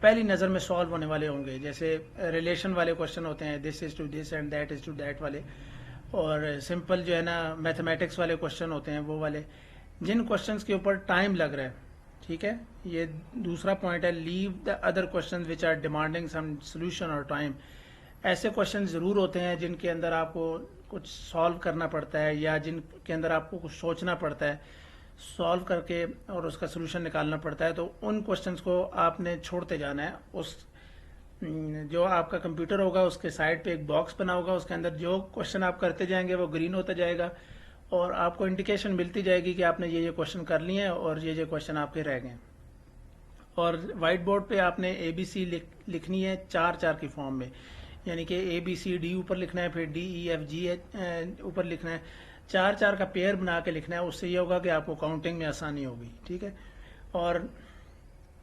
پہلی نظر میں سالو ہونے والے ہوں گے. جیسے ریلیشن والے کوشچن ہوتے ہیں, this is to this and that is to that والے, اور سمپل جو ہے نا میتھمیٹکس والے کوشچن ہوتے ہیں وہ والے, جن کوشچنس کے اوپر ٹائم لگ رہا ہے. ٹھیک ہے, یہ دوسرا پوائنٹ ہے. Leave the other questions which are demanding some solution or time. ایسے کوشچن ضرور ہوتے ہیں جن کے اندر آپ کو کچھ سالو کرنا پڑتا ہے, یا جن کے اندر آپ کو کچھ سوچنا پڑتا ہے, سالو کر کے اور اس کا سولوشن نکالنا پڑتا ہے. تو ان کوشچنس کو آپ نے چھوڑتے جانا ہے. اس جو آپ کا کمپیوٹر ہوگا اس کے سائڈ پہ ایک باکس بنا ہوگا, اس کے اندر جو کوشچن آپ کرتے جائیں گے وہ گرین ہوتا جائے گا, اور آپ کو انڈیکیشن ملتی جائے گی کہ آپ نے یہ کوشچن کر لیے ہیں اور یہ کوشچن آپ کے رہ گئے. اور وائٹ بورڈ پہ آپ نے اے بی سی لکھنی ہے 4 کی فارم میں, یعنی کہ اے بی سی ڈی اوپر لکھنا ہے, پھر ڈی ای ایف جی اوپر لکھنا ہے, 4 کا پیئر بنا کے لکھنا ہے. اس سے یہ ہوگا کہ آپ کو کاؤنٹنگ میں آسانی ہوگی. ٹھیک ہے, اور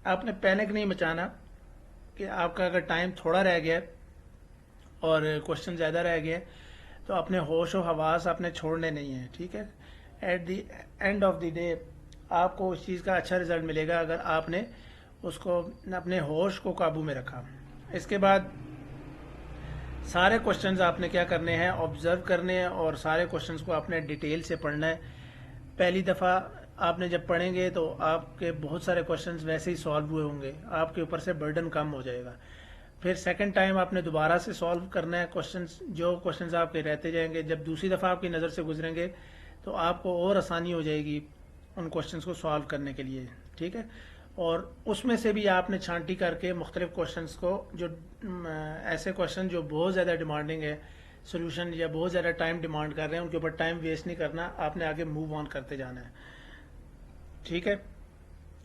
آپ نے پینک نہیں مچانا کہ آپ کا اگر ٹائم تھوڑا رہ گیا اور کوشچن زیادہ رہ گئے تو اپنے ہوش و حواس آپ نے چھوڑنے نہیں ہیں. ٹھیک ہے, at the end of the day آپ کو اس چیز کا اچھا رزلٹ ملے گا اگر آپ نے اس کو اپنے ہوش کو قابو میں رکھا. اس کے بعد سارے کوشچنز آپ نے کیا کرنے ہیں, آبزرو کرنے ہیں, اور سارے کوشچنز کو آپ نے ڈیٹیل سے پڑھنا ہے. پہلی دفعہ آپ نے جب پڑھیں گے تو آپ کے بہت سارے کوشچنز ویسے ہی سالو ہوئے ہوں گے, آپ کے اوپر سے برڈن کم ہو جائے گا. پھر سیکنڈ ٹائم آپ نے دوبارہ سے سالو کرنا ہے کوشچنز, جو کوشچنز آپ کے رہتے جائیں گے. جب دوسری دفعہ آپ کی نظر سے گزریں گے تو آپ کو اور آسانی ہو جائے گی ان کوشچنز کو سالو کرنے کے لیے. ٹھیک ہے, اور اس میں سے بھی آپ نے چھانٹی کر کے مختلف کوشچنز کو, جو ایسے کوشچن جو بہت زیادہ ڈیمانڈنگ ہے سولوشن, یا بہت زیادہ ٹائم ڈیمانڈ کر رہے ہیں, ان کے اوپر ٹائم ویسٹ نہیں کرنا, آپ نے آگے موو آن کرتے جانا ہے. ٹھیک ہے,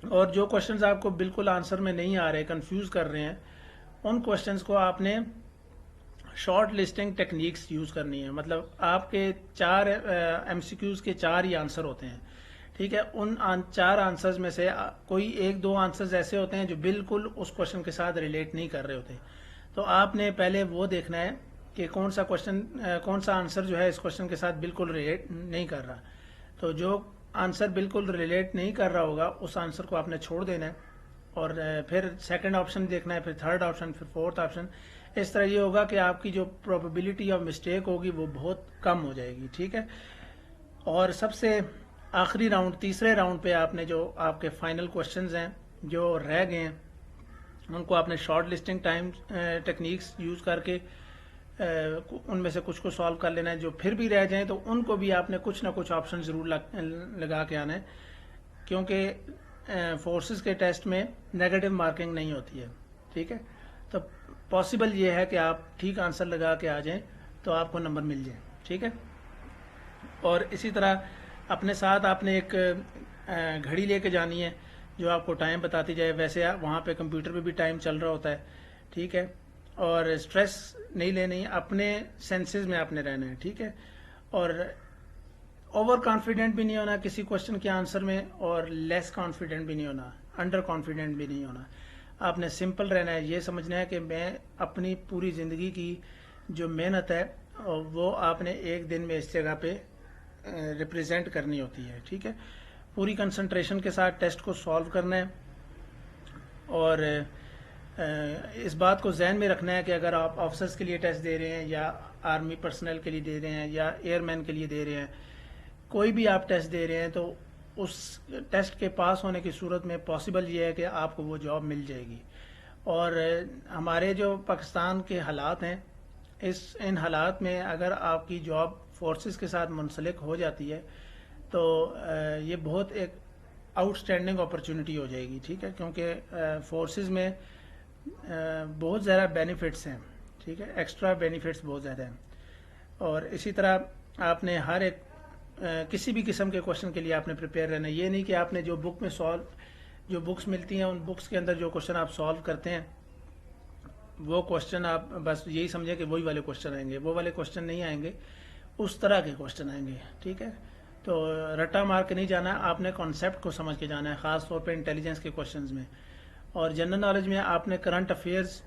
اور جو کوشچنز آپ کو بالکل آنسر میں نہیں آ رہے, کنفیوز کر رہے ہیں, ان کوشچنز کو آپ نے شارٹ لسٹنگ ٹیکنیکس یوز کرنی ہے. مطلب آپ کے 4 ایم سی کیوز کے 4 ہی آنسر ہوتے ہیں. ٹھیک ہے, ان 4 آنسرز میں سے کوئی 1-2 آنسرز ایسے ہوتے ہیں جو بالکل اس کوشچن کے ساتھ ریلیٹ نہیں کر رہے ہوتے. تو آپ نے پہلے وہ دیکھنا ہے کہ کون سا آنسر جو ہے اس کوشچن کے ساتھ بالکل ریلیٹ نہیں کر رہا. تو جو آنسر بالکل ریلیٹ نہیں کر رہا ہوگا اس آنسر کو آپ نے چھوڑ دینا ہے, اور پھر سیکنڈ آپشن دیکھنا ہے, پھر تھرڈ آپشن, پھر فورتھ آپشن. اس طرح یہ ہوگا کہ آپ کی جو پروبیبلٹی آف مسٹیک ہوگی وہ بہت کم ہو جائے گی. ٹھیک ہے, اور سب سے آخری راؤنڈ, تیسرے راؤنڈ پہ آپ نے جو آپ کے فائنل کوشچنز ہیں جو رہ گئے ہیں, ان کو آپ نے short listing time techniques use کر کے ان میں سے کچھ کو سالو کر لینا ہے. جو پھر بھی رہ جائیں تو ان کو بھی آپ نے کچھ نہ کچھ آپشن ضرور لگا کے آنا ہے, کیونکہ فورسز کے ٹیسٹ میں نیگیٹو مارکنگ نہیں ہوتی ہے. ٹھیک ہے, تو پاسبل یہ ہے کہ آپ ٹھیک آنسر لگا کے آ جائیں تو آپ کو نمبر مل جائیں. ٹھیک ہے, اور اسی طرح اپنے ساتھ آپ نے ایک گھڑی لے کے جانی ہے جو آپ کو ٹائم بتاتی جائے. ویسے وہاں پہ کمپیوٹر پہ بھی ٹائم چل رہا ہوتا ہے. ٹھیک ہے, اور اسٹریس نہیں لینی, اپنے سینسز میں آپ نے رہنا ہے. ٹھیک ہے, اور اوور کانفیڈنٹ بھی نہیں ہونا کسی کوشچن کے آنسر میں, اور لیس کانفیڈنٹ بھی نہیں ہونا, انڈر کانفیڈنٹ بھی نہیں ہونا. آپ نے سمپل رہنا ہے, یہ سمجھنا ہے کہ میں اپنی پوری زندگی کی جو محنت ہے وہ آپ نے ایک دن میں اس جگہ پہ ریپرزینٹ کرنی ہوتی ہے. ٹھیک ہے, پوری کنسنٹریشن کے ساتھ ٹیسٹ کو سالو کرنا ہے, اور اس بات کو ذہن میں رکھنا ہے کہ اگر آپ آفیسرس کے لیے ٹیسٹ دے رہے ہیں, یا آرمی پرسنل کے لیے دے رہے ہیں, یا ایئر مین کے لیے دے رہے ہیں, کوئی بھی آپ ٹیسٹ دے رہے ہیں, تو اس ٹیسٹ کے پاس ہونے کی صورت میں پاسبل یہ ہے کہ آپ کو وہ جاب مل جائے گی. اور ہمارے جو پاکستان کے حالات ہیں, ان حالات میں اگر آپ کی جاب فورسز کے ساتھ منسلک ہو جاتی ہے تو یہ بہت ایک آؤٹ اسٹینڈنگ اپرچونٹی ہو جائے گی. ٹھیک ہے, کیونکہ فورسز میں بہت زیادہ بینیفٹس ہیں. ٹھیک ہے, ایکسٹرا بینیفٹس بہت زیادہ ہیں. اور اسی طرح آپ نے ہر ایک کسی بھی قسم کے کوشچن کے لیے آپ نے پریپیئر رہنا ہے. یہ نہیں کہ آپ نے جو بک میں جو بکس ملتی ہیں ان بکس کے اندر جو کوشچن آپ سالو کرتے ہیں وہ کوشچن آپ بس یہی سمجھیں کہ وہی والے کوشچن آئیں گے. وہ والے کوشچن نہیں آئیں گے, اس طرح کے کوشچن آئیں گے. ٹھیک ہے, تو رٹا مار کے نہیں جانا, آپ نے کانسیپٹ کو سمجھ کے جانا ہے, خاص طور پہ انٹیلیجنس کے کوشچنز میں. اور جنرل نالج میں آپ نے کرنٹ افیئرز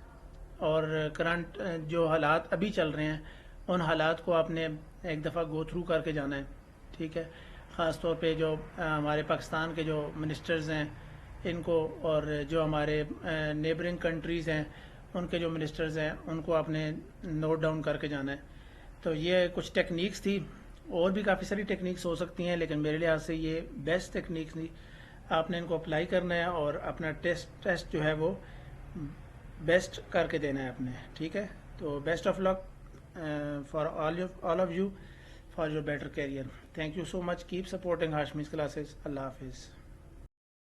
اور کرنٹ جو حالات ابھی چل رہے ہیں ان حالات کو آپ نے ایک دفعہ گو تھرو کر کے جانا ہے. ٹھیک ہے, خاص طور پہ جو ہمارے پاکستان کے جو منسٹرز ہیں, ان کو، اور جو ہمارے نیبرنگ کنٹریز ہیں ان کے جو منسٹرز ہیں ان کو آپ نے نوٹ ڈاؤن کر کے جانا ہے. تو یہ کچھ ٹیکنیکس تھی، اور بھی کافی ساری ٹیکنیکس ہو سکتی ہیں لیکن میرے لحاظ سے یہ بیسٹ ٹیکنیکس تھی. آپ نے ان کو اپلائی کرنا ہے اور اپنا ٹیسٹ جو ہے وہ بیسٹ کر کے دینا ہے اپنے. ٹھیک ہے، تو best of luck for all of you for your better career. Thank you so much. Keep supporting Hashmi's classes. اللہ حافظ.